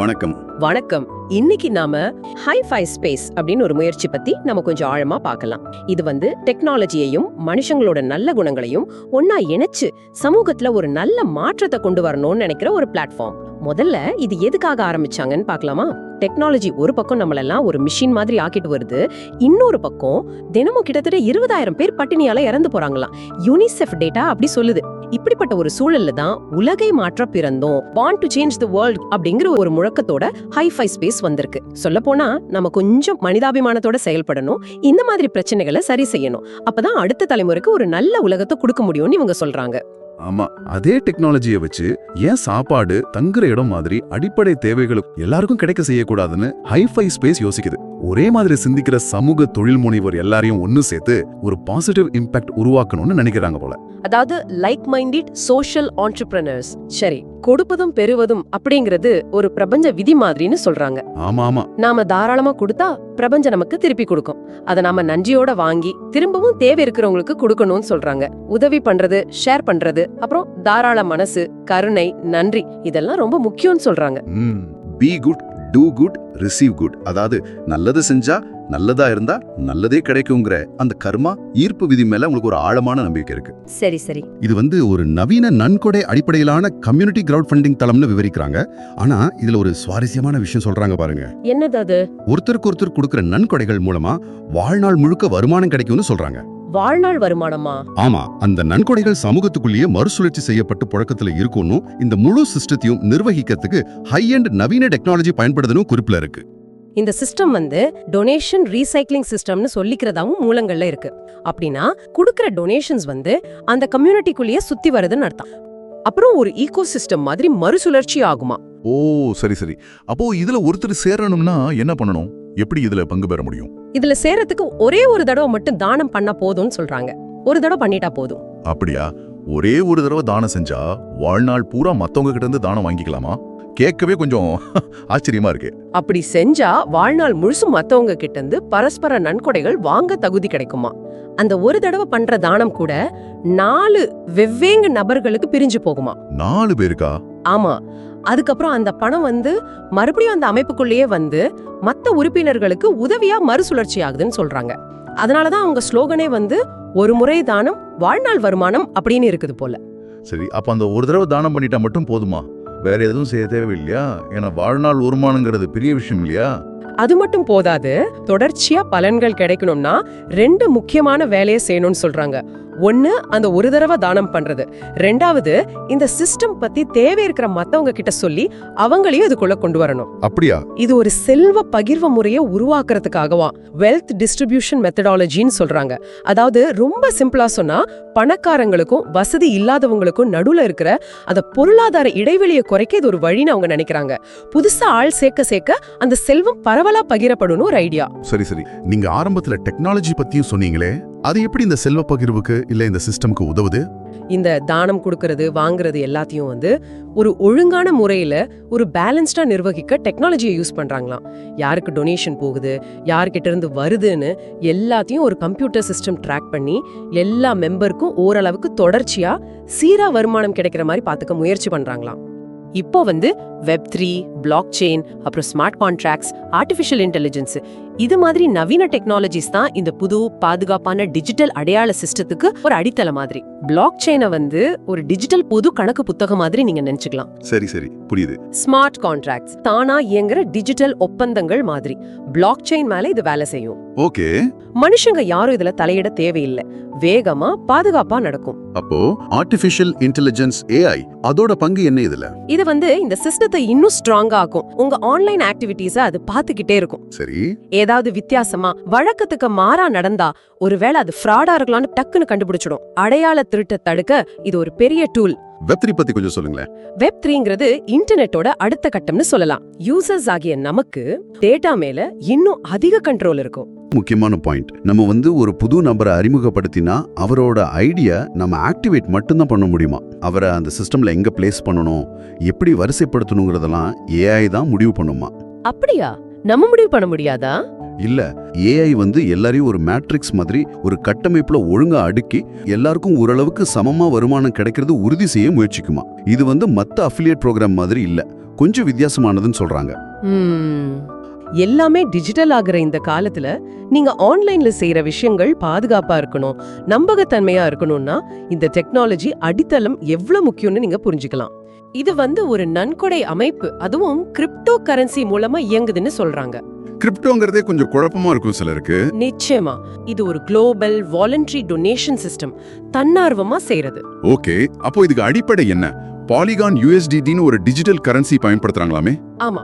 வணக்கம். வணக்கம். இன்னைக்கு நாம ஹை-ஃபை ஸ்பேஸ் அப்படின்னு ஒரு முயற்சி பத்தி நம்ம கொஞ்சம் ஆழமா பார்க்கலாம். இது டெக்னாலஜியையும் மனுஷங்களோட நல்ல குணங்களையும் ஒன்னா இணைச்சு சமூகத்துல ஒரு நல்ல மாற்றத்தை கொண்டு வரணும்னு நினைக்கிற ஒரு பிளாட்ஃபார்ம். முதல்ல இது எதுக்காக ஆரம்பிச்சாங்கன்னு பார்க்கலாமா? டெக்னாலஜி ஒரு பக்கம் நம்மளெல்லாம் ஒரு மிஷின் மாதிரி ஆக்கிட்டு வருது, இன்னொரு பக்கம் தினமும் கிட்டத்தட்ட 20,000 பேர் பட்டினியால இறந்து போறாங்களாம். யூனிசெஃப் டேட்டா அப்படி சொல்லுது. இப்படிப்பட்ட ஒரு சூழல்ல தான் உலகை மாற்ற பிறந்தோம், born to change the world அப்படிங்கிற ஒரு முழக்கத்தோட ஹை-ஃபை ஸ்பேஸ் வந்திருக்கு. சொல்ல போனா நம்ம கொஞ்சம் மனிதாபிமானத்தோட செயல்படணும், இந்த மாதிரி பிரச்சனைகளை சரி செய்யணும். அப்பதான் அடுத்த தலைமுறைக்கு ஒரு நல்ல உலகத்தை கொடுக்க முடியும்னு இவங்க சொல்றாங்க. ஆமா, அதே டெக்னாலஜியை வச்சு ஏன் சாப்பாடு, தங்குற இடம் மாதிரி அடிப்படை தேவைகளுக்கு எல்லாருக்கும் கிடைக்க செய்யக்கூடாதுன்னு ஹை-ஃபை ஸ்பேஸ் யோசிக்குது. ஒரே மாதிரி சிந்திக்கிற சமூக தொழில் முனைவர் எல்லாரையும் ஒன்னு சேர்த்து ஒரு பாசிட்டிவ் இம்பாக்ட் உருவாக்கணும்னு நினைக்கிறாங்க போல. அதாவது லைக் மைண்டட் சோஷியல் ஆண்டர்பிரினர்ஸ். சரி, கொடுப்பதும் பெறுவதும் அப்படிங்கிறது ஒரு பிரபஞ்ச விதி மாதிரின்னு சொல்றாங்க. ஆமா, நாம தாராளமா கொடுத்தா பிரபஞ்சம் நமக்கு திருப்பி கொடுக்கும். அதை நாம நன்றியோட வாங்கி திரும்பவும் தேவை இருக்கிறவங்களுக்கு கொடுக்கணும்னு சொல்றாங்க. உதவி பண்றது, ஷேர் பண்றது, அப்புறம் தாராள மனசு, கருணை, நன்றி, இதெல்லாம் ரொம்ப முக்கியம்னு சொல்றாங்க. Be good, do good, receive good. அதாவது நல்லது செஞ்சா நல்லதா இருந்தா நல்லதே கிடைக்குங்கிற அந்த கர்மா ஈர்ப்பு விதி மேல உங்களுக்கு ஒரு ஆழமான நம்பிக்கை இருக்கு. சரி. இது ஒரு நவீன நன்கொடை அடிப்படையிலான கம்யூனிட்டி கிரவுட் ஃபண்டிங் தளம்னு விவரிக்கிறாங்க. ஆனா இதுல ஒரு சுவாரஸ்யமான விஷயம் சொல்றாங்க பாருங்க. என்னது அது? ஒருத்தருக்கு ஒருத்தர் கொடுக்கிற நன்கொடைகள் மூலமா வாழ்நாள் முழுக்க வருமானம் கிடைக்கும்னு சொல்றாங்க. வாழ்நாள் வருமானமா? ஆமா, அந்த நன்கொடைகள் சமூகத்துக்குள்ளேயே மறுசுழற்சி செய்யப்பட்டு புழக்கத்துல இருக்கும்னு, இந்த முழு சிஸ்டத்தையும் நிர்வகிக்கிறதுக்கு ஹை எண்ட் நவீன டெக்னாலஜி பயன்படுதுன்னு குறிப்பில இருக்கு. இந்த சிஸ்டம் டொனேஷன் ரீசைக்ளிங் சிஸ்டம்னு சொல்லிக்கிறதாவும் மூலங்கள்ல இருக்கு. அப்படின்னா குடுக்கிற டொனேஷன்ஸ் அந்த கம்யூனிட்டிக்குள்ளேயே சுத்தி வருதுன்னு அர்த்தம். அப்புறம் ஒரு ஈகோ சிஸ்டம் மாதிரி மறுசுழற்சி ஆகுமா? ஓ, சரி. அப்போ இதுல ஒருத்தர் சேரணும்னா என்ன பண்ணணும்? எப்படி இதுல பங்கு பெற முடியும்? இதுல சேரத்துக்கு ஒரே ஒரு தடவை மட்டும் தானம் பண்ணா போதும்னு சொல்றாங்க. ஒரு தடவை பண்ணிட்டா போதும். அப்படியா? ஒரே ஒரு தடவை தானம் செஞ்சா வாழ்நாள் பூரா மத்தவங்க கிட்ட இருந்து தானம் வாங்கிக்கலாமா? கேட்கவே கொஞ்சம் ஆச்சரியமா இருக்கு. அப்படி செஞ்சா வாழ்நாள் முழுசும் மத்தவங்க கிட்ட இருந்து பரஸ்பர நன்கொடைகள் வாங்க தகுதி கிடைக்குமா? அந்த ஒரு தடவை பண்ற தானம் கூட 4 வெவ்வேறு நபர்களுக்கு பிரிஞ்சு போகுமா? 4 பேருக்கா? ஆமா. அதுக்கப்புறம் அந்த பணம் மறுபடியும் அந்த அமைப்புக்குள்ளேயே மத்த உறுப்பினர்களுக்கு உதவியா மறுசுழற்சி ஆகுதுன்னு சொல்றாங்க. அதனாலதான் அவங்க ஸ்லோகனே ஒரு முறை தானம் வாழ்நாள் வருமானம் அப்படின்னு இருக்குது போல. சரி, அப்ப அந்த ஒரு தடவை தானம் பண்ணிட்டா மட்டும் போதுமா? வேற எதுவும் செய்ய தேவையில்லையா? ஏன்னா வாழ்நாள் வருமானங்கிறது பெரிய விஷயம் இல்லையா? அது மட்டும் போதாது, தொடர்ச்சியா பலன்கள் கிடைக்கணும்னா 2 முக்கியமான வேலையை செய்யணும்னு சொல்றாங்க. ஒன்னு, அந்த ஒரு தடவை தானம் பண்றது. 2வது, இந்த சிஸ்டம் பத்தி தேவை இருக்கிற மத்தவங்க கிட்ட சொல்லி அவங்களையும் இதுக்குள்ள கொண்டு வரணும். அப்படியா? இது ஒரு செல்வ பகிர்வு முறையை உருவாக்குறதுக்காகவா வெல்த் டிஸ்ட்ரிபியூஷன் மெத்தடாலஜின்னு சொல்றாங்க. அதாவது ரொம்ப சிம்பிளா சொன்னா, பணக்காரங்களுக்கும் வசதி இல்லாதவங்களுக்கும் நடுவுல இருக்கிற அந்த பொருளாதார இடைவெளியை குறைக்க இது ஒரு வழின்னு அவங்க நினைக்கிறாங்க. புதுசா ஆள் சேர்க்க அந்த செல்வம் பரவலா பகிரப்படும் ஒரு ஐடியா. சரி. நீங்க ஆரம்பத்துல டெக்னாலஜி பத்தியும் சொன்னீங்களே, அது எப்படி இந்த செல்வ பகிர்வுக்கு இல்ல இந்த சிஸ்டம்க்கு உதவுது? இந்த தானம் கொடுக்கறது, வாங்குறது எல்லாத்தையும் ஒரு ஒழுங்கான முறையில ஒரு பேலன்ஸ்டா நிர்வகிக்க டெக்னாலஜியை யூஸ் பண்றாங்களாம். யாருக்கு டொனேஷன் போகுது, யார்கிட்ட இருந்து வருதுன்னு எல்லாத்தையும் ஒரு கம்ப்யூட்டர் சிஸ்டம் ட்ராக் பண்ணி எல்லா மெம்பருக்கும் ஓரளவுக்கு தொடர்ச்சியா சீரா வருமானம் கிடைக்கிற மாதிரி பாத்துக்க முயற்சி பண்றாங்களாம். இப்போ Web3, பிளாக் செயின், அப்புறம் ஸ்மார்ட் கான்ட்ராக்ட்ஸ், ஆர்டிஃபிஷியல் இன்டெலிஜென்ஸ், இது மாதிரி நவீன டெக்னாலஜிஸ் தான் இந்த புது பாதுகாப்பான டிஜிட்டல் அடையாள சிஸ்டத்துக்கு ஒரு அடித்தள மாதிரி. பிளாக் செயினை ஒரு டிஜிட்டல் பொது கணக்கு புத்தகம் மாதிரி நீங்க நினைச்சுக்கலாம். சரி, புரியுது. ஸ்மார்ட் கான்ட்ராக்ட்ஸ் தானா இயங்குற டிஜிட்டல் ஒப்பந்தங்கள் மாதிரி பிளாக் செயின் மேல இது வேலை செய்யும். ஓகே. மனுஷங்க யாரும் இதுல தலையிட தேவையில்லை, வேகமா பாதுகாப்பா நடக்கும். அப்போ ஆர்டிஃபிஷியல் இன்டெலிஜென்ஸ் AI அதோட பங்கு என்ன இதுல? இது இந்த சிஸ்டத்தை இன்னும் ஸ்ட்ராங்கா ஆக்கும். உங்க ஆன்லைன் ஆக்டிவிட்டீஸ அது பாத்துக்கிட்டே இருக்கும். சரி. ஏதாவது வித்தியாசமா வழக்கத்துக்கு மாறா நடந்தா ஒருவேளை அது ஃப்ராடா இருக்கலாம்னு டக்குன்னு கண்டுபிடிச்சிடும். அடையாள திருட்ட தடுக்க இது ஒரு பெரிய டூல். Web3 பத்தி கொஞ்சம் சொல்லுங்களேன். Web3ங்கிறது இன்டர்நெட்டோட அடுத்த கட்டம்னு சொல்லலாம். யூசர்ஸ் ஆகிய நமக்கு டேட்டா மேல இன்னும் அதிக கண்ட்ரோல் இருக்கும். முக்கியமான பாயிண்ட். நம்ம ஒரு புது நபரை அறிமுகப்படுத்தினா அவரோட ஐடியா நம்ம ஆக்டிவேட் மட்டும்தான் பண்ண முடியுமா? அவரை அந்த சிஸ்டம்ல எங்க பிளேஸ் பண்ணணும், எப்படி வரிசைப்படுத்தணுங்கிறதெல்லாம் AI தான் முடிவு பண்ணுமா? அப்படியா? நம்ம முடிவு பண்ண முடியாதா? இல்ல, AI எல்லாரையும் ஒரு மேட்ரிக்ஸ் மாதிரி ஒரு கட்டமைப்புல ஒழுங்கா அடுக்கி எல்லாருக்கும் ஓரளவுக்கு சமமா வருமானம் கிடைக்கிறது உறுதி செய்ய முயற்சிக்குமா. இது மத்த அஃபிலியேட் ப்ரோக்ராம் மாதிரி இல்ல, கொஞ்சம் வித்தியாசமானதுன்னு சொல்றாங்க. எல்லாமே டிஜிட்டல் ஆகுற இந்த காலத்துல நீங்க ஆன்லைன்ல செய்யற விஷயங்கள் பாதுகாப்பா இருக்கணும், நம்பகத்தன்மையா இருக்கணும்னா இந்த டெக்னாலஜி அடித்தளம் எவ்வளவு முக்கியம்னு நீங்க புரிஞ்சுக்கலாம். இது ஒரு நன்கொடை அமைப்பு, அதுவும் கிரிப்டோ கரன்சி மூலமா இயங்குதுன்னு சொல்றாங்க. கிரிப்டோங்கிறதே கொஞ்சம் குழப்பமா இருக்கும் சிலருக்கு. நிச்சயமா இது ஒரு குளோபல் வாலண்டரி டொனேஷன் சிஸ்டம், தன்னார்வமா செய்யறது. ஓகே, அப்போ இதுக்கு அடிப்படை என்ன? பாலிகான் USDTன்னு ஒரு டிஜிட்டல் கரன்சி பயன்படுத்துறாங்களாமே? ஆமா,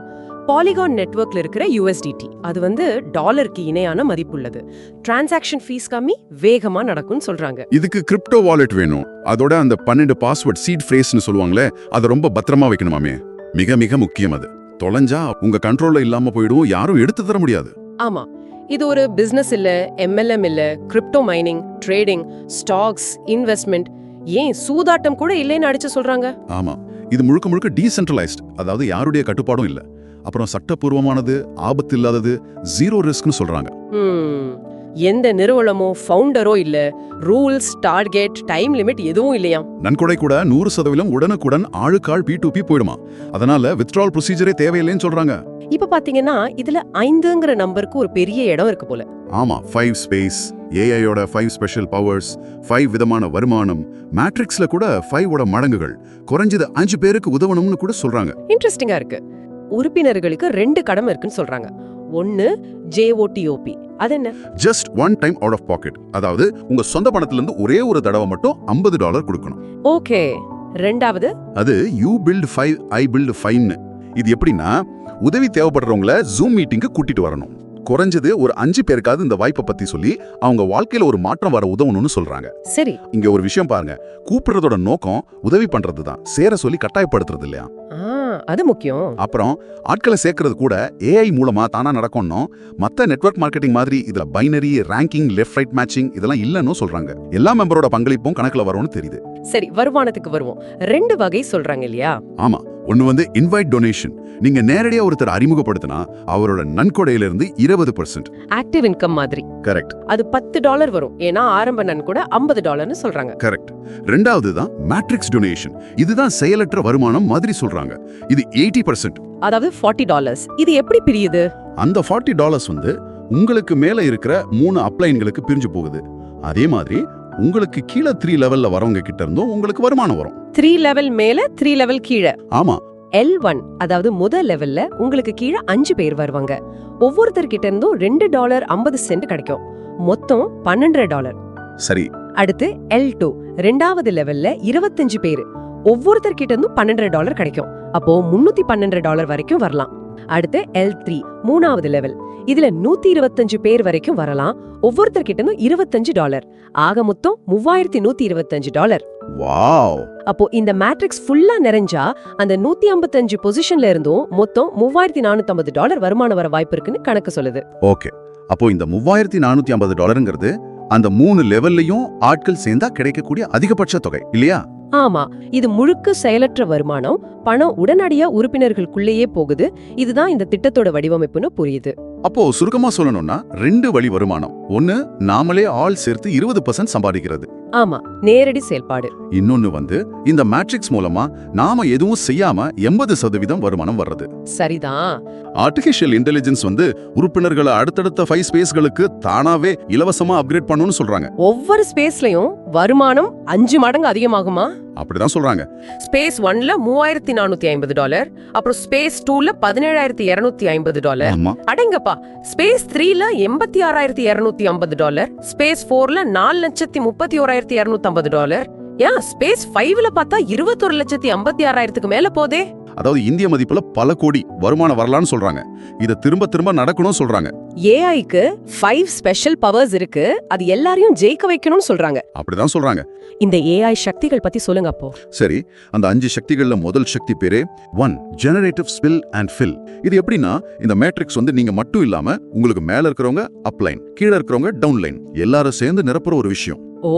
பாலிகான் நெட்வொர்க்ல இருக்கிற USDT அது டாலருக்கு இணையான மதிப்புள்ளது. டிரான்சாக்ஷன் ஃபீஸ் கம்மி, வேகமா நடக்கும்னு சொல்றாங்க. இதுக்கு கிரிப்டோ வாலெட் வேணும். அதோட அந்த 12 பாஸ்வேர்ட் சீட் ஃப்ரேஸ்னு சொல்லுவாங்களே, அதை ரொம்ப பத்திரமா வைக்கணுமாமே. மிக மிக முக்கியம். அது தொலைஞ்சா உங்க கண்ட்ரோல்ல இல்லாம போயிடும், யாரும் எடுத்து தர முடியாது. ஆமா, இது ஒரு பிசினஸ் இல்ல, MLM இல்ல, crypto mining, trading, stocks, investment, ஏன் சூதாட்டம் கூட இல்லைன்னு அடிச்சு சொல்றாங்க. ஆமா, இது முழுக்க முழுக்க டீசென்ட்ரலைஸ்ட், அதாவது யாருடைய கட்டுப்பாடும் இல்ல. அப்புறம் சட்டப்பூர்வமானது, ஆபத்து இல்லாதது, ஜீரோ ரிஸ்க்னு சொல்றாங்க. எந்த நிறுவனமோ ஃபவுண்டரோ இல்ல, ரூல்ஸ், டார்கெட், டைம் லிமிட் எதுவும் இல்லையா. நன்கொடை கூட 100% உடனுக்குடன் ஆளுக்காள் P2P போயிடுமா. அதனால வித்ட்ரால் ப்ரொசீஜரே தேவையில்லைன்னு சொல்றாங்க. இப்ப பாத்தீங்கன்னா இதுல 5ங்கிற நம்பருக்கு ஒரு பெரிய இடம் இருக்கு போல. ஆமா, 5 ஸ்பேஸ், AIயோட 5 ஸ்பெஷல் பவர்ஸ், 5 விதமான வருமானம், மேட்ரிக்ஸ்ல கூட 5ஓட மடங்குகள், குறைஞ்சது 5 பேருக்கு உதவணும்னு கூட சொல்றாங்க. இன்ட்ரெஸ்டிங்கா இருக்கு. உறுப்பினர்களுக்கு 2 கடமை இருக்குன்னு சொல்றாங்க. ஒன்னு JOTOP, அது என்ன? Just one time out of pocket, அதாவது உங்க சொந்த பணத்துல இருந்து ஒரே ஒரு தடவை மட்டும் $50 கொடுக்கணும். ஓகே. ரெண்டாவது அது You build 5, I build 5ன்னு. இது எப்படின்னா, உதவி தேவைப்படுறவங்கள ஜூம் மீட்டிங்க்கு கூட்டிட்டு வரணும். குறைஞ்சது ஒரு 5 பேருக்காவது இந்த வாய்ப்பை பத்தி சொல்லி அவங்க வாழ்க்கையில ஒரு மாற்றம் வர உதவணும்னு சொல்றாங்க. சரி, இங்க ஒரு விஷயம் பாருங்க, கூப்பிடுறதோட நோக்கம் உதவி பண்றது தான், சேர சொல்லி கட்டாயப்படுத்துறது இல்லையா. அது முக்கியம். அப்புறம் ஆட்களை சேர்க்கறது கூட AI மூலமா தானா நடக்கணும். மத்த நெட்வொர்க் மார்க்கெட்டிங் மாதிரி இதுல binary, ranking, left right matching இதெல்லாம் இல்லன்னு சொல்றாங்க. எல்லா மெம்பரோட பங்களிப்பும் கணக்குல வரும்னு தெரியுது. சரி, வருமானத்துக்கு வருவோம். 2 வகை சொல்றாங்க இல்லையா? ஆமா, ஒன்னு இன்வைட் டொனேஷன். நீங்க நேரடியா ஒருத்தர் அறிமுகப்படுத்தினா அவரோட நன்கொடையில இருந்து 20%. ஆக்டிவ் இன்கம் மாதிரி. கரெக்ட். அது $10 வரும், ஏன்னா ஆரம்ப நன்கொடை $50ன்னு சொல்றாங்க. கரெக்ட். ரெண்டாவது தான் மேட்ரிக்ஸ் டொனேஷன். இதுதான் செயலற்ற வருமானம் மாதிரி சொல்றாங்க. இது 80%. அதாவது $40. இது எப்படி பிரியுது? அந்த $40 உங்களுக்கு மேல இருக்கிற 3 அப்ளைன்களுக்கு பிரிஞ்சு போகுது. அதே மாதிரி உங்களுக்கு கீழே 3 லெவல்ல வரவங்க கிட்ட இருந்தும் உங்களுக்கு வருமானம் வரும். 3 லெவல் மேல, 3 லெவல் கீழே. ஆமா. L1 அதாவது முதல் லெவல்ல உங்களுக்கு கீழே 5 பேர் வருவாங்க. ஒவ்வொருத்தர்கிட்ட இருந்தும் $2.50 கிடைக்கும். மொத்தம் $12. சரி. அடுத்து L2 ரெண்டாவது லெவல்ல 25 பேர். ஒவ்வொருத்தர்கிட்ட இருந்தும் $12 கிடைக்கும். அப்போ $312 வரைக்கும் வரலாம். அடுத்து L3 மூணாவது லெவல். இதுல 125 பேர் வரைக்கும் வரலாம். ஒவ்வொருத்தர்கிட்ட இருந்தும் $25. ஆக மொத்தம் $3125. வாவ். அப்போ இந்த மேட்ரிக்ஸ் ஃபுல்லா நிறைஞ்சா அந்த 155 பொசிஷன்ல இருந்தும் மொத்தம் $3450 வருமானம் வர வாய்ப்பு இருக்குன்னு கணக்கு சொல்லுது. ஓகே, அப்போ இந்த $3450ங்கிறது அந்த 3 லெவல்லையும் ஆட்கள் சேர்ந்தா கிடைக்கக்கூடிய அதிகபட்ச தொகை இல்லையா? ஆமா, இது முழுக்க செயலற்ற வருமானம். பணம் உடனடியா உறுப்பினர்களுக்குள்ளேயே போகுது. இதுதான் இந்த திட்டத்தோட வடிவமைப்புன்னு புரியுது. அப்போ சுருக்கமா சொல்லணும்னா 2 வழி வருமானம். ஒன்னு நாமளே ஆள் சேர்த்து 20% சம்பாதிக்கிறது. ஆமா, நேரடி செயல்பாடு. இன்னொன்னு இந்த மேட்ரிக்ஸ் மூலமா நாம எதுவும் செய்யாம 80% வருமானம் வர்றது. சரிதான். ஆர்டிஃபிஷியல் இன்டெலிஜென்ஸ் உறுப்பினர்களை அடுத்தடுத்த 5 ஸ்பேஸ்களுக்கு தானாவே இலவசமா அப்கிரேட் பண்ணணும்னு சொல்றாங்க. ஒவ்வொரு ஸ்பேஸ்லயும் வருமானம் 5 மடங்கு அதிகமாகுமா? அப்படிதான் சொல்றாங்க. ஸ்பேஸ் 1ல $3450, அப்புறம் ஸ்பேஸ் 2ல $17250. அடங்கப்பா. ஸ்பேஸ் 3ல $86,250, ஸ்பேஸ் 4ல $4,31,250. ஏன் ஸ்பேஸ் 5ல பார்த்தா $21,56,000 மேல போதே. அதாவது இந்திய மதிப்புல பல கோடி வருமானம் வரலாம்னு சொல்றாங்க. இத திரும்ப திரும்ப நடக்கணும்னு சொல்றாங்க. ஏஐக்கு 5 ஸ்பெஷல் பவர்ஸ் இருக்கு, அது எல்லாரையும் ஜெயிக்க வைக்கணும்னு சொல்றாங்க. அப்படிதான் சொல்றாங்க. இந்த ஏஐ சக்திகள் பத்தி சொல்லுங்க அப்போ. சரி, அந்த 5 சக்திகள்ல முதல் சக்தி பேரே 1 ஜெனரேட்டிவ் ஸ்பில் அண்ட் ஃபில். இது எப்படின்னா, இந்த மேட்ரிக்ஸ் நீங்க மட்டும் இல்லாம உங்களுக்கு மேல இருக்கிறவங்க அப்லைன், கீழே இருக்கிறவங்க டவுன்லைன் எல்லாரும் சேர்ந்து நிரப்புற ஒரு விஷயம். ஓ,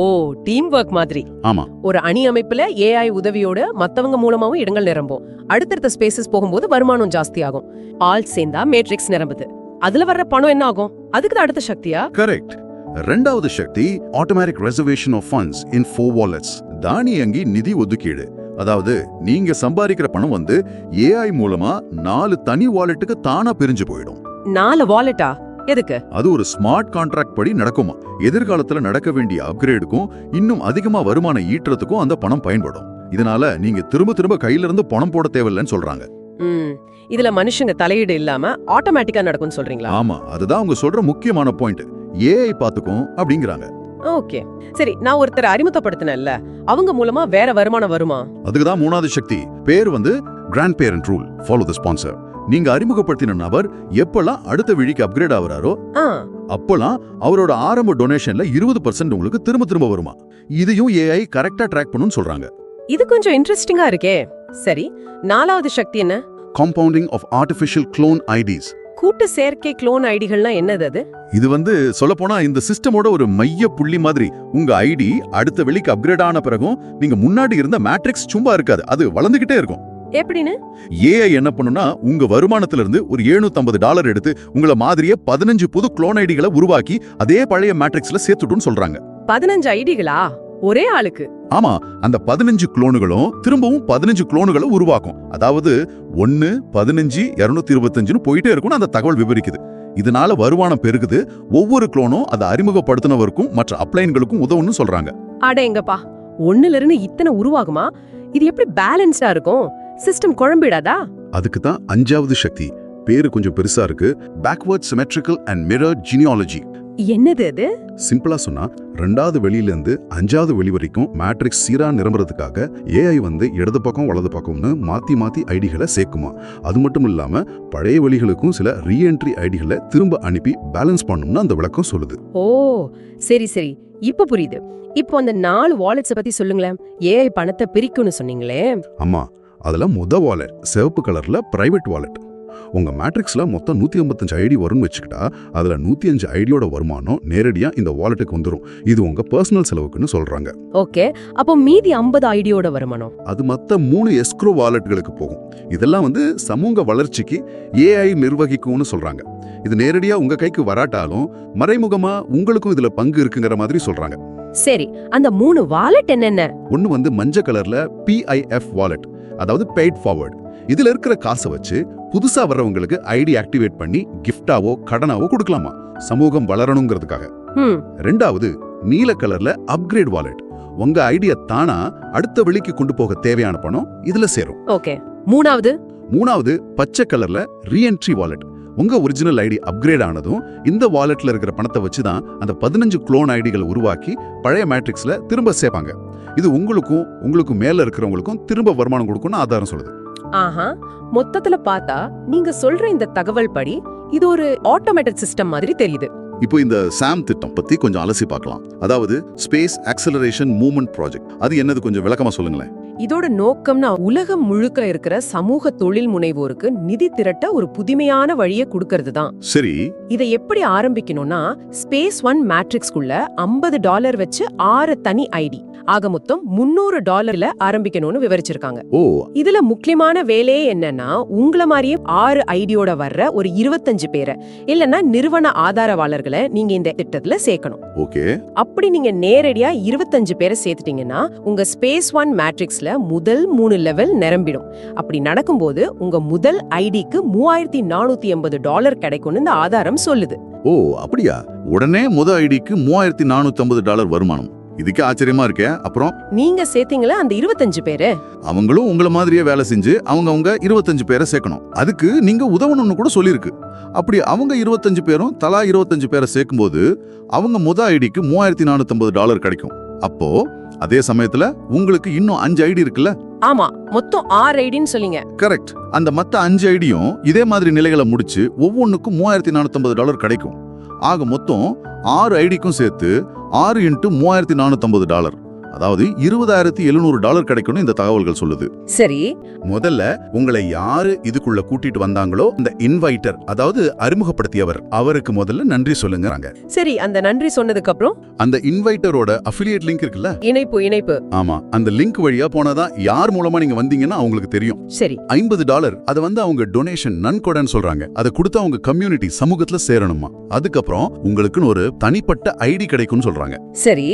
டீம் ஒர்க் மாதிரி. ஆமா, ஒரு அணி அமைப்புல ஏஐ உதவியோட மத்தவங்க மூலமாவும் இடங்கள் நிரம்பும். அடுத்தடுத்த ஸ்பேசஸ் போகும்போது வருமானம் ஜாஸ்தி ஆகும். ஆல் சேர்ந்தா மேட்ரிக்ஸ் நிரம்புது. அதுல வர்ற பணம் என்ன ஆகும்? அதுக்கு தான் அடுத்த சக்தியா? கரெக்ட். ரெண்டாவது சக்தி automatic reservation of funds in 4 wallets. தானியங்கி நிதி ஒதுக்கீடு. அதாவது நீங்க சம்பாதிக்கிற பணம் வந்து ஏஐ மூலமா 4 தனி வாலெட்டுக்கு தானா பிரிஞ்சு போயிடும். 4 வாலெட்டா? எதுக்கு? அது ஒரு ஸ்மார்ட் கான்ட்ராக்ட் படி நடக்குமா. எதிர்காலத்துல நடக்க வேண்டிய அப்கிரேடுக்கும் இன்னும் அதிகமா வருமானம் ஈட்டுறதுக்கும் அந்த பணம் பயன்படும். இதனால நீங்க திரும்ப திரும்ப கையில இருந்து பணம் போட தேவையில்லைன்னு சொல்றாங்க. இதுல மனுஷங்க தலையீடு இல்லாம ஆட்டோமேட்டிக்கா நடக்கும்னு சொல்றீங்களா? ஆமா, அதுதான் அவங்க சொல்ற முக்கியமான பாயிண்ட். ஏஐ பாத்துக்கும் அப்படிங்கறாங்க. ஓகே, சரி. நான் ஒருத்தரை அறிமுகப்படுத்தினேன்ல, அவங்க மூலமா வேற வருமானம் வருமா? அதுக்குதான் மூணாவது சக்தி. பேர் வந்து grand parent rule, follow the sponsor. நீங்க அறிமுகப்படுத்தின நபர் எப்பெல்லாம் அடுத்த விழிக்கு அப்கிரேட் ஆகுறாரோ அப்பெல்லாம் அவரோட ஆரம்ப டொனேஷன்ல 20% உங்களுக்கு திரும்ப திரும்ப வருமா. இதையும் ஏஐ கரெக்டா ட்ராக் பண்ணுன்னு சொல்றாங்க. இது கொஞ்சம் இன்ட்ரெஸ்டிங்கா இருக்கே. சரி, 4வது சக்தி என்ன? Compounding of artificial clone IDs. கூட்டு செயற்கை க்ளோன் ஐடிகள்னா என்னது அது? இது வந்து சொல்லப்போனா இந்த சிஸ்டமோட ஒரு மைய புள்ளி மாதிரி. உங்க ஐடி அடுத்த வெளிக்கு அப்கிரேட் ஆன பிறகும் நீங்க முன்னாடி இருந்த மேட்ரிக்ஸ் சும்மா இருக்காது, அது வளர்ந்துகிட்டே இருக்கும். எப்படின்னு? ஏஐ என்ன பண்ணுனா உங்க வருமானத்துல இருந்து ஒரு $750 எடுத்து உங்களை மாதிரியே 15 புது க்ளோன் ஐடிகளை உருவாக்கி அதே பழைய மேட்ரிக்ஸ்ல சேர்த்துட்டுன்னு சொல்றாங்க. 15 ஐடிகளா? ஒரே ஆளுக்கு? ஆமா, அந்த 15 குளோனுகளும் திரும்பவும் 15 குளோனுகளை உருவாக்கும். அதாவது 1 15 225ன்னு போயிட்டே இருக்கும்னு அந்த தகவல் விவரிக்குது. இதனால வருமானம் பெருகுது. ஒவ்வொரு குளோனும் அதை அறிமுகப்படுத்தினவருக்கும் மற்ற அப்ளைன்களுக்கும் உதவுன்னு சொல்றாங்க. அடேங்கப்பா, 1ல இருந்து இத்தனை உருவாகுமா? இது எப்படி பேலன்ஸ்டா இருக்கும்? சிஸ்டம் குழம்பிடாதா? அதுக்கு தான் 5வது சக்தி. பேரு கொஞ்சம் பெருசா இருக்கு. Backward symmetrical and mirror genealogy. என்னது அது? சிம்பிளா சொன்னா 2வது வெளியில இருந்து 5வது வெளி வரைக்கும் மேட்ரிக்ஸ் சீரா நிரம்புறதுக்காக ஏஐ வந்து இடது பக்கம் வலது பக்கம்னு மாத்தி மாத்தி ஐடிகளை சேர்க்குமா. அது மட்டும் இல்லாம பழைய வெளிகளுக்கும் சில ரீஎன்ட்ரி ஐடிகளை திரும்ப அனுப்பி பேலன்ஸ் பண்ணும்னு அந்த விளக்கம் சொல்லுது. ஓ, சரி சரி, இப்ப புரியுது. இப்போ அந்த 4 வாலெட்ஸ் பத்தி சொல்லுங்களேன். ஏஐ பணத்தை பிரிக்கும்னு சொன்னீங்களே. ஆமா, அதுல வாலெட் சிவப்பு கலர்ல பிரைவேட் வாலெட். உங்க மேட்ரிக்ஸ்ல மொத்தம் 155 ஐடி வரும்னு வச்சுக்கிட்டா அதுல 105 ஐடியோட வருமானம் நேரடியா இந்த வாலெட்டுக்கு வந்துரும். இது உங்க பர்சனல் செலவுக்குன்னு சொல்றாங்க. ஓகே, அப்போ மீதி 50 ஐடியோட வருமானம் அது மத்த 3 எஸ்க்ரோ வாலெட்டுகளுக்கு போகும். இதெல்லாம் வந்து சமூக வளர்ச்சிக்கு ஏஐ நிர்வகிக்கும்னு சொல்றாங்க. இது நேரடியா உங்க கைக்கு வராட்டாலும் மறைமுகமா உங்களுக்கும் இதுல பங்கு இருக்குங்கிற மாதிரி சொல்றாங்க. சரி, அந்த 3 வாலெட் என்னென்ன? ஒன்னு வந்து மஞ்சள் கலர்ல PIF வாலெட், அதாவது பெய்ட் ஃபார்வர்ட். இதுல இருக்கிற காசை வச்சு புதுசா வர்றவங்களுக்கு ஐடி ஆக்டிவேட் பண்ணி கிஃப்டாவோ கடனாவோ கொடுக்கலாமா, சமூகம் வளரணுங்கிறதுக்காக. 2வது நீல கலர்ல அப்கிரேட் வாலெட். உங்க ஐடியா தானா அடுத்த வெளிக்கு கொண்டு போக தேவையான பணம் இதுல சேரும். ஓகே. 3வது பச்சை கலர்ல ரீஎன்ட்ரி வாலெட். உங்க ஒரிஜினல் ஐடி அப்கிரேட் ஆனதும் இந்த வாலெட்ல இருக்கிற பணத்தை வச்சுதான் அந்த 15 க்ளோன் ஐடிகளை உருவாக்கி பழைய மேட்ரிக்ஸ்ல திரும்ப சேர்ப்பாங்க. இது உங்களுக்கும் மேல இருக்கிறவங்களுக்கும் திரும்ப வருமானம் கொடுக்கும்னு ஆதாரம் சொல்லுது. ஆஹா, மொத்தத்துல பார்த்தா நீங்க சொல்ற இந்த தகவல் படி இது ஒரு ஆட்டோமேட்டட் சிஸ்டம் மாதிரி தெரியுது. இப்போ இந்த சாம் திட்டம் பத்தி கொஞ்சம் அலசி பார்க்கலாம். அதாவது ஸ்பேஸ் ஆக்சலரேஷன் மூவ்மெண்ட் ப்ராஜெக்ட். அது என்னது, கொஞ்சம் விளக்கமா சொல்லுங்களேன். இதோட நோக்கம்னா உலகம் முழுக்க இருக்கிற சமூக தொழில் முனைவோருக்கு நிதி திரட்ட ஒரு புதுமையான வழியை கொடுக்கறது தான். சரி, இதை எப்படி ஆரம்பிக்கணும்னா ஸ்பேஸ் ஒன் மேட்ரிக்ஸ்குள்ள $50 வச்சு 6 தனி ஐடி ஆக மொத்தம் $300 ஆரம்பிக்கணும்னு விவரிச்சிருக்காங்க. ஓ, இதுல முக்கியமான வேலையே என்னன்னா உங்கள மாதிரியே 6 ஐடியோட வர்ற ஒரு 25 பேரை இல்லனா நிறுவன ஆதரவாளர்களை நீங்க இந்த திட்டத்துல சேர்க்கணும். ஓகே. அப்படி நீங்க நேரடியா 25 பேரை சேர்த்துட்டீங்கன்னா உங்க ஸ்பேஸ் ஒன் மேட்ரிக்ஸ்ல முதல் 3 லெவல் நிரம்பிடும். அப்படி நடக்கும்போது உங்க முதல் ஐடிக்கு $3480 கிடைக்கும்னு இந்த ஆதாரம் சொல்லுது. ஓ, அப்படியா? உடனே முதல் ஐடிக்கு $3450 வருமானம். இதுக்கு ஆச்சரியமா இருக்கே. அப்புறம் நீங்க சேர்த்தீங்களா அந்த 25 பேரு? அவங்களும் உங்கள மாதிரியே வேலை செஞ்சு அவங்க 25 பேரை சேர்க்கணும். அதுக்கு நீங்க உதவணும்னு கூட சொல்லியிருக்கு. அப்படி அவங்க 25 பேரும் தலா 25 பேரை சேர்க்கும்போது அவங்க முதல் ஐடிக்கு $3450 கிடைக்கும். அப்போ அதே சமயத்துல உங்களுக்கு இன்னும் 5 ஐடி இருக்குல்ல? ஆமா, மொத்தம் 6 ஐடின்னு சொல்லிங்க. கரெக்ட். அந்த மத்த 5 ஐடியும் இதே மாதிரி நிலைகளை முடிச்சு ஒவ்வொன்னுக்கும் $3450 கிடைக்கும். ஆக மொத்தம் 6 ஐடிக்கும் சேர்த்து 6 × $3450, அதாவது $20,700 கிடைக்கும்னு இந்த தகவல்கள் சொல்லுது. சரி, முதல்ல உங்களை யாரு இதுக்குள்ள கூட்டிட்டு வந்தாங்களோ அந்த இன்வைட்டர், அதாவது அறிமுகப்படுத்தியவர், அவருக்கு முதல்ல நன்றி சொல்லுங்கறாங்க. சரி, அந்த நன்றி சொன்னதுக்கு அப்புறம் அந்த இன்வைட்டரோட அஃபிலியேட் லிங்க் இருக்குல்ல, இணைப்பு. ஆமா, அந்த லிங்க் வழியா போனாதான் யார் மூலமா நீங்க வந்தீங்கன்னா அவங்களுக்கு தெரியும். சரி, $50 அது வந்து அவங்க டொனேஷன் நன்கொடைன்னு சொல்றாங்க. அதை கொடுத்து அவங்க கம்யூனிட்டி சமூகத்துல சேரணுமா. அதுக்கப்புறம் உங்களுக்குன்னு ஒரு தனிப்பட்ட ஐடி கிடைக்கும்னு சொல்றாங்க. சரி,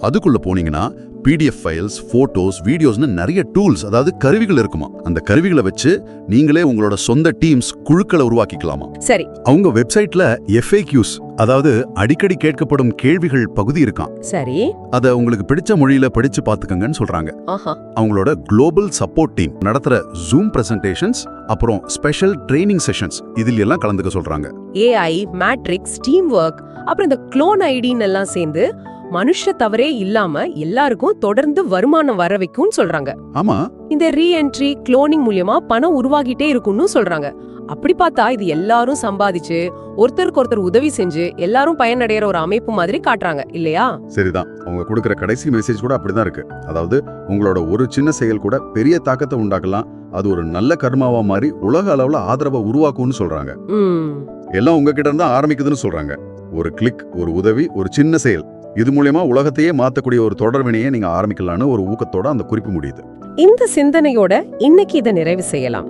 அதுக்குள்ள போனீங்கன்னா PDF ஃபைல்ஸ், போட்டோஸ், வீடியோஸ்னு நிறைய டூல்ஸ், அதாவது கருவிகள் இருக்குமா. அந்த கருவிகளை வச்சு நீங்களே உங்களோட சொந்த டீம்ஸ், குழுக்களை உருவாக்கிக்கலாமா. சரி. அவங்க வெப்சைட்ல FAQs, அதாவது அடிக்கடி கேட்கப்படும் கேள்விகள் பகுதி இருக்காம். சரி. அத உங்களுக்கு பிடிச்ச மொழியில படிச்சு பாத்துக்கங்கன்னு சொல்றாங்க. ஆஹா. அவங்களோட குளோபல் சப்போர்ட் டீம் நடத்துற ஜூம் பிரசன்டேஷன்ஸ், அப்புறம் ஸ்பெஷல் ட்ரைனிங் செஷன்ஸ் இதில் எல்லாம் கலந்துக்க சொல்றாங்க. AI, மேட்ரிக்ஸ், டீம் ஒர்க், அப்புறம் இந்த க்ளோன் ஐடின்னு எல்லாம் சேர்ந்து மனுஷ தவறே இல்லாம எல்லாருக்கும் தொடர்ந்து வருமானம் வர வைக்கும்னு சொல்றாங்க. ஆமா, இந்த ரீஎன்ட்ரி குளோனிங் மூலியமா பணம் உருவாகிட்டே இருக்கும்னு சொல்றாங்க. அப்படி பார்த்தா இது எல்லாரும் சம்பாதிச்சு ஒருத்தருக்கு ஒருத்தர் உதவி செஞ்சு எல்லாரும் பயனடைகிற ஒரு அமைப்பு மாதிரி காட்டுறாங்க இல்லையா? சரிதான். அவங்க கொடுக்கிற கடைசி மெசேஜ் கூட அப்படிதான் இருக்கு. அதாவது உங்களோட ஒரு சின்ன செயல் கூட பெரிய தாக்கத்தை உண்டாக்கலாம், அது ஒரு நல்ல கர்மாவா மாறி உலக அளவுல ஆதரவை உருவாக்கும்னு சொல்றாங்க. எல்லாம் உங்ககிட்ட இருந்தா ஆரம்பிக்குதுன்னு சொல்றாங்க. ஒரு கிளிக், ஒரு உதவி, ஒரு சின்ன செயல், இது மூலமா உலகத்தையே மாத்தக்கூடிய ஒரு தொடர்வினையை நீங்க ஆரம்பிக்கலாம்னு ஒரு ஊக்கத்தோட அந்த குறிப்பு முடியுது. இந்த சிந்தனையோட இன்னைக்கு இதை நிறைவு செய்யலாம்.